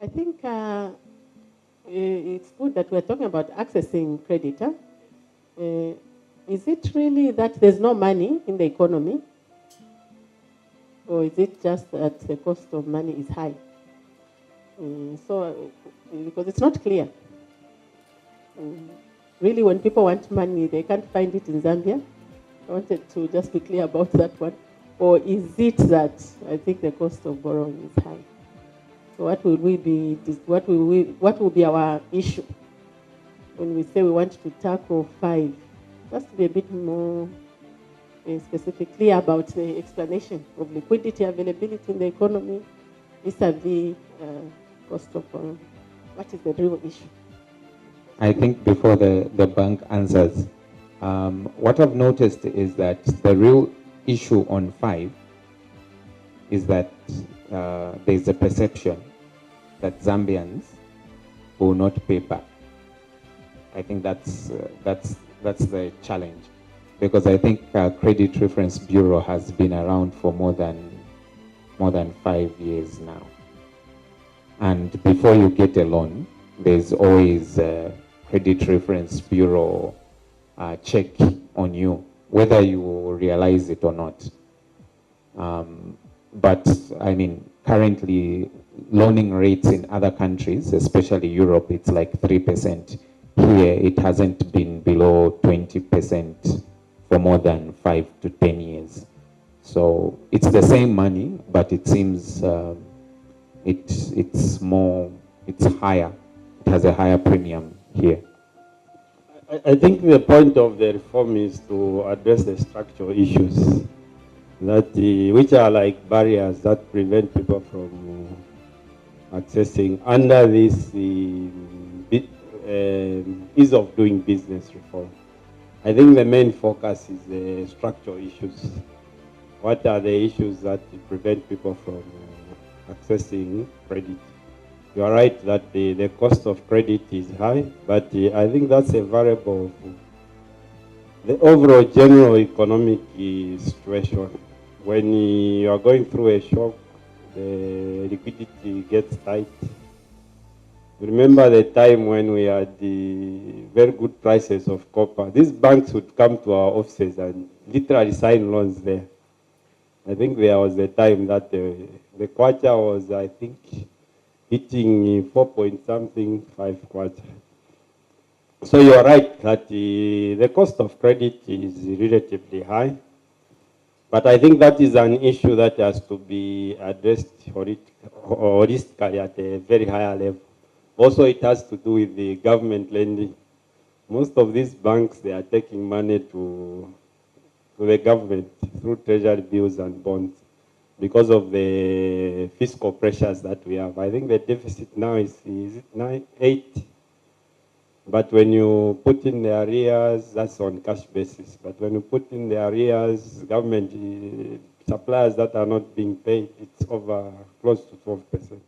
I think it's good that we're talking about accessing credit. Is it really that there's no money in the economy? Or is it just that the cost of money is high? Because it's not clear. Really, when people want money, they can't find it in Zambia. I wanted to just be clear about that one. Or is it that I think the cost of borrowing is high? So what will be our issue when we say we want to tackle 5? Just to be a bit more specifically about the explanation of liquidity availability in the economy vis-a-vis cost of borrowing. What is the real issue? I think before the bank answers, what I've noticed is that the real issue on 5 is that there's a perception that Zambians will not pay back. I think that's the challenge, because I think Credit Reference Bureau has been around for more than 5 years now, and before you get a loan, there's always a Credit Reference Bureau check on you, whether you realize it or not. But I mean, currently loaning rates in other countries, especially Europe, it's like 3%. Here, it hasn't been below 20% for more than 5 to 10 years. So it's the same money, but it seems it's higher. It has a higher premium here. I think the point of the reform is to address the structural issues which are like barriers that prevent people from accessing under this ease of doing business reform. I think the main focus is the structural issues. What are the issues that prevent people from accessing credit? You are right that the cost of credit is high, but I think that's a variable of the overall general economic situation. When you are going through a shock, the liquidity gets tight. Remember the time when we had the very good prices of copper. These banks would come to our offices and literally sign loans there. I think there was a time that the kwacha was, I think, hitting 4 point something, 5 kwacha. So you are right that the cost of credit is relatively high. But I think that is an issue that has to be addressed holistically at a very higher level. Also, it has to do with the government lending. Most of these banks, they are taking money to the government through treasury bills and bonds because of the fiscal pressures that we have. I think the deficit now is it 8? But when you put in the arrears, that's on cash basis. But when you put in the arrears, government suppliers that are not being paid, it's over close to 12%.